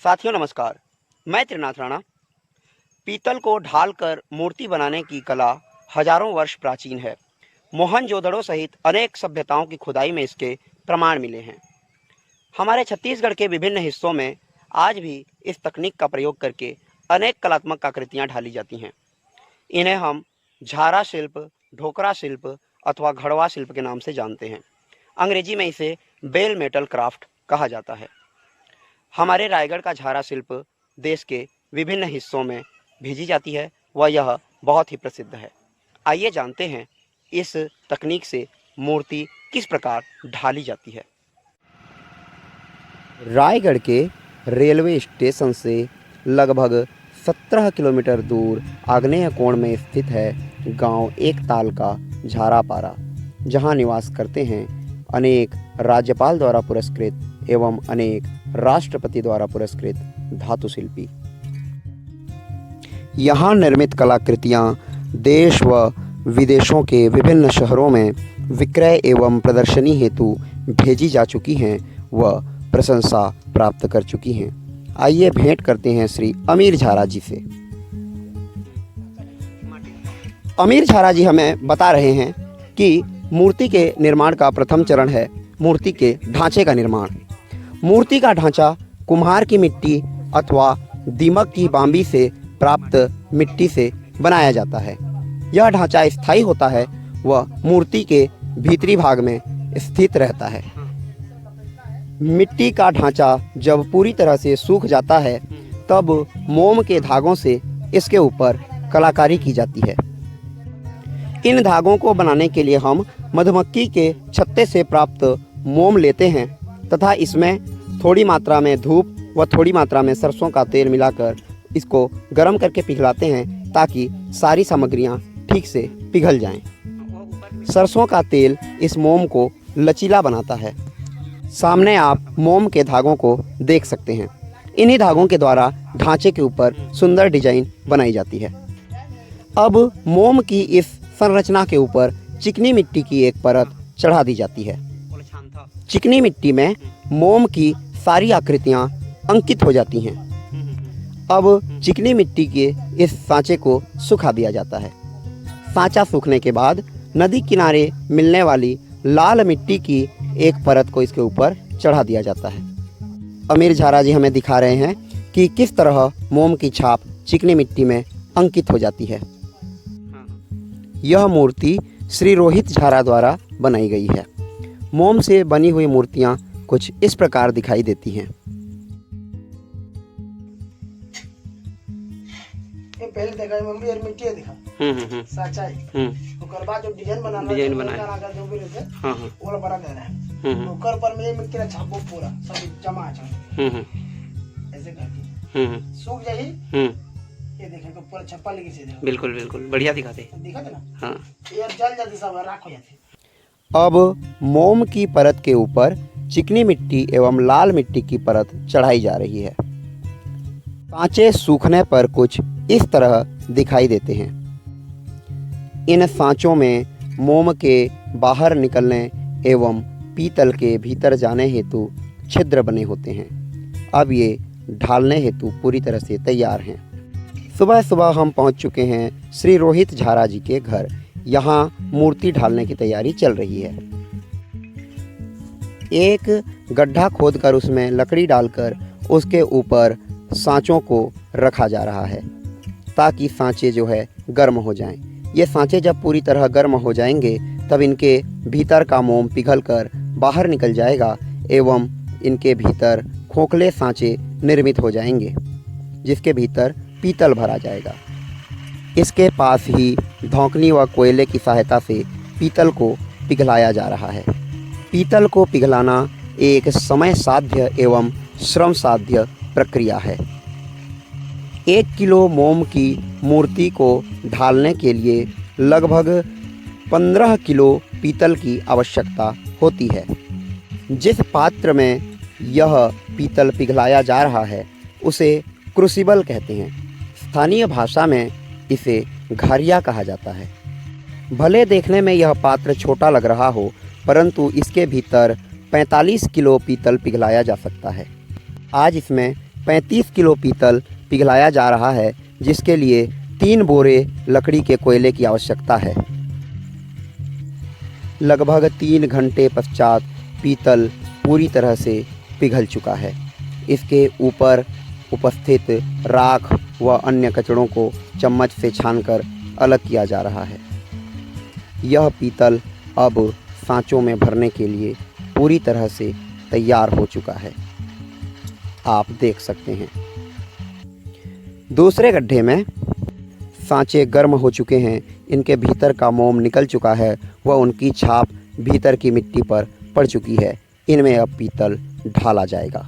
साथियों नमस्कार, मैं त्रिनाथ राणा। पीतल को ढालकर मूर्ति बनाने की कला हजारों वर्ष प्राचीन है। मोहनजोदड़ो सहित अनेक सभ्यताओं की खुदाई में इसके प्रमाण मिले हैं। हमारे छत्तीसगढ़ के विभिन्न हिस्सों में आज भी इस तकनीक का प्रयोग करके अनेक कलात्मक आकृतियाँ ढाली जाती हैं। इन्हें हम झारा शिल्प, ढोकरा शिल्प अथवा घड़वा शिल्प के नाम से जानते हैं। अंग्रेजी में इसे बेल मेटल क्राफ्ट कहा जाता है। हमारे रायगढ़ का झारा शिल्प देश के विभिन्न हिस्सों में भेजी जाती है व यह बहुत ही प्रसिद्ध है। आइए जानते हैं इस तकनीक से मूर्ति किस प्रकार ढाली जाती है। रायगढ़ के रेलवे स्टेशन से लगभग 17 किलोमीटर दूर आग्नेय कोण में स्थित है गांव एकताल का झारापारा, जहां निवास करते हैं अनेक राज्यपाल द्वारा पुरस्कृत एवं अनेक राष्ट्रपति द्वारा पुरस्कृत धातु शिल्पी। यहाँ निर्मित कलाकृतियाँ देश व विदेशों के विभिन्न शहरों में विक्रय एवं प्रदर्शनी हेतु भेजी जा चुकी हैं व प्रशंसा प्राप्त कर चुकी हैं। आइए भेंट करते हैं श्री अमीर झारा जी से। अमीर झारा जी हमें बता रहे हैं कि मूर्ति के निर्माण का प्रथम चरण है मूर्ति के ढांचे का निर्माण। मूर्ति का ढांचा कुम्हार की मिट्टी अथवा दीमक की बांबी से प्राप्त मिट्टी से बनाया जाता है। यह ढांचा स्थायी होता है व मूर्ति के भीतरी भाग में स्थित रहता है। मिट्टी का ढांचा जब पूरी तरह से सूख जाता है तब मोम के धागों से इसके ऊपर कलाकारी की जाती है। इन धागों को बनाने के लिए हम मधुमक्खी के छत्ते से प्राप्त मोम लेते हैं तथा इसमें थोड़ी मात्रा में धूप व थोड़ी मात्रा में सरसों का तेल मिलाकर इसको गर्म करके पिघलाते हैं ताकि सारी सामग्रियां ठीक से पिघल जाएं। सरसों का तेल इस मोम को लचीला बनाता है। सामने आप मोम के धागों को देख सकते हैं। इन्हीं धागों के द्वारा ढांचे के ऊपर सुंदर डिजाइन बनाई जाती है। अब मोम की इस संरचना के ऊपर चिकनी मिट्टी की एक परत चढ़ा दी जाती है। चिकनी मिट्टी में मोम की सारी आकृतियां अंकित हो जाती हैं। अब चिकनी मिट्टी के इस सांचे को सुखा दिया जाता है। सांचा सूखने के बाद नदी किनारे मिलने वाली लाल मिट्टी की एक परत को इसके ऊपर चढ़ा दिया जाता है। अमीर झारा जी हमें दिखा रहे हैं कि किस तरह मोम की छाप चिकनी मिट्टी में अंकित हो जाती है। यह मूर्ति श्री रोहित झारा द्वारा बनाई गई है। मोम से बनी हुई मूर्तियां कुछ इस प्रकार दिखाई देती हैं। पहले देखा मम्मी और मिट्टी दिखा सच्चाई ओकर बाद जो डिजाइन बनाया अगर जो भी रहते हां वो बड़ा देना है ओकर पर में मिट्टी का छाप पूरा सब जमा है ऐसे करके सूख जाए। ये देखें तो पूरा छप्पा लगी से बिल्कुल बिल्कुल बढ़िया दिखाते ना। हाँ, ये जल जल्दी सब राख हो जाती। अब मोम की परत के ऊपर चिकनी मिट्टी एवं लाल मिट्टी की परत चढ़ाई जा रही है। सांचे सूखने पर कुछ इस तरह दिखाई देते हैं। इन सांचों में मोम के बाहर निकलने एवं पीतल के भीतर जाने हेतु छिद्र बने होते हैं। अब ये ढालने हेतु पूरी तरह से तैयार हैं। सुबह सुबह हम पहुंच चुके हैं श्री रोहित झारा जी के घर। यहाँ मूर्ति ढालने की तैयारी चल रही है। एक गड्ढा खोदकर उसमें लकड़ी डालकर उसके ऊपर सांचों को रखा जा रहा है ताकि सांचे जो है गर्म हो जाएं। ये सांचे जब पूरी तरह गर्म हो जाएंगे तब इनके भीतर का मोम पिघलकर बाहर निकल जाएगा एवं इनके भीतर खोखले सांचे निर्मित हो जाएंगे जिसके भीतर पीतल भरा जाएगा। इसके पास ही धौंकनी व कोयले की सहायता से पीतल को पिघलाया जा रहा है। पीतल को पिघलाना एक समय साध्य एवं श्रम साध्य प्रक्रिया है। 1 किलो मोम की मूर्ति को ढालने के लिए लगभग 15 किलो पीतल की आवश्यकता होती है। जिस पात्र में यह पीतल पिघलाया जा रहा है उसे क्रूसिबल कहते हैं। स्थानीय भाषा में इसे घारिया कहा जाता है। भले देखने में यह पात्र छोटा लग रहा हो परंतु इसके भीतर 45 किलो पीतल पिघलाया जा सकता है। आज इसमें 35 किलो पीतल पिघलाया जा रहा है, जिसके लिए 3 बोरे लकड़ी के कोयले की आवश्यकता है। लगभग 3 घंटे पश्चात पीतल पूरी तरह से पिघल चुका है। इसके ऊपर उपस्थित राख व अन्य कचड़ों को चम्मच से छानकर अलग किया जा रहा है। यह पीतल अब सांचों में भरने के लिए पूरी तरह से तैयार हो चुका है, आप देख सकते हैं। दूसरे गड्ढे में सांचे गर्म हो चुके हैं, इनके भीतर का मोम निकल चुका है व उनकी छाप भीतर की मिट्टी पर पड़ चुकी है। इनमें अब पीतल ढाला जाएगा।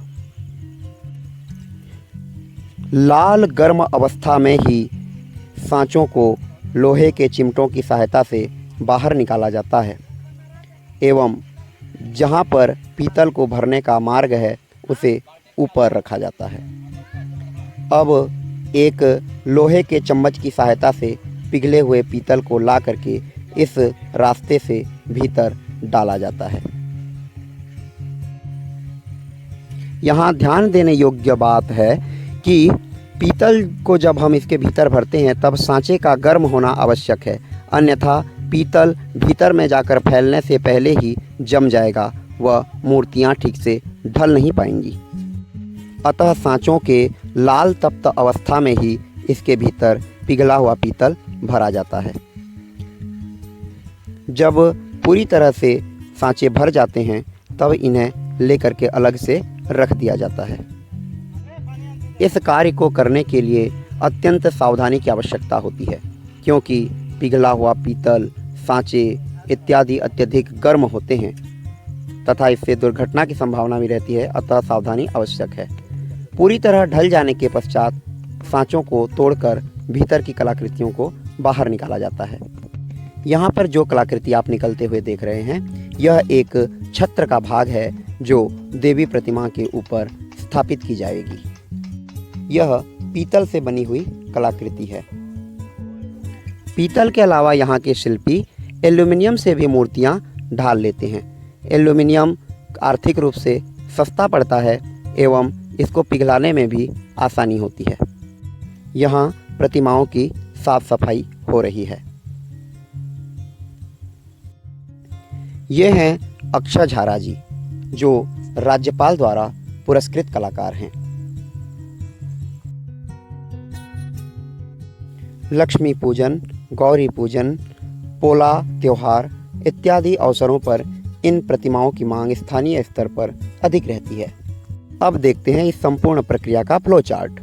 लाल गर्म अवस्था में ही सांचों को लोहे के चिमटों की सहायता से बाहर निकाला जाता है एवं जहां पर पीतल को भरने का मार्ग है उसे ऊपर रखा जाता है। अब एक लोहे के चम्मच की सहायता से पिघले हुए पीतल को ला करके इस रास्ते से भीतर डाला जाता है। यहाँ ध्यान देने योग्य बात है कि पीतल को जब हम इसके भीतर भरते हैं तब सांचे का गर्म होना आवश्यक है, अन्यथा पीतल भीतर में जाकर फैलने से पहले ही जम जाएगा व मूर्तियाँ ठीक से ढल नहीं पाएंगी। अतः सांचों के लाल तप्त अवस्था में ही इसके भीतर पिघला हुआ पीतल भरा जाता है। जब पूरी तरह से सांचे भर जाते हैं तब इन्हें लेकर के अलग से रख दिया जाता है। इस कार्य को करने के लिए अत्यंत सावधानी की आवश्यकता होती है, क्योंकि पिघला हुआ पीतल, सांचे इत्यादि अत्यधिक गर्म होते हैं तथा इससे दुर्घटना की संभावना भी रहती है, अतः सावधानी आवश्यक है। पूरी तरह ढल जाने के पश्चात सांचों को तोड़कर भीतर की कलाकृतियों को बाहर निकाला जाता है। यहाँ पर जो कलाकृति आप निकलते हुए देख रहे हैं, यह एक छत्र का भाग है जो देवी प्रतिमा के ऊपर स्थापित की जाएगी। यह पीतल से बनी हुई कलाकृति है। पीतल के अलावा यहाँ के शिल्पी एल्यूमिनियम से भी मूर्तियाँ ढाल लेते हैं। एल्यूमिनियम आर्थिक रूप से सस्ता पड़ता है एवं इसको पिघलाने में भी आसानी होती है। यहाँ प्रतिमाओं की साफ सफाई हो रही है। ये हैं अक्षय झारा जी, जो राज्यपाल द्वारा पुरस्कृत कलाकार हैं। लक्ष्मी पूजन, गौरी पूजन, पोला त्योहार इत्यादि अवसरों पर इन प्रतिमाओं की मांग स्थानीय स्तर पर अधिक रहती है। अब देखते हैं इस संपूर्ण प्रक्रिया का फ्लो चार्ट।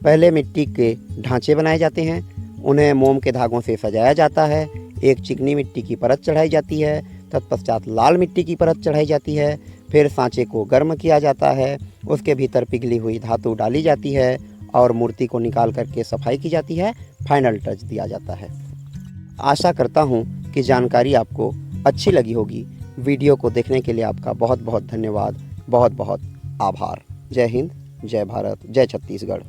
पहले मिट्टी के ढांचे बनाए जाते हैं, उन्हें मोम के धागों से सजाया जाता है, एक चिकनी मिट्टी की परत चढ़ाई जाती है, तत्पश्चात लाल मिट्टी की परत चढ़ाई जाती है, फिर सांचे को गर्म किया जाता है, उसके भीतर पिघली हुई धातु डाली जाती है और मूर्ति को निकाल करके सफाई की जाती है, फाइनल टच दिया जाता है। आशा करता हूँ कि जानकारी आपको अच्छी लगी होगी। वीडियो को देखने के लिए आपका बहुत बहुत धन्यवाद, बहुत बहुत आभार। जय हिंद, जय भारत, जय छत्तीसगढ़।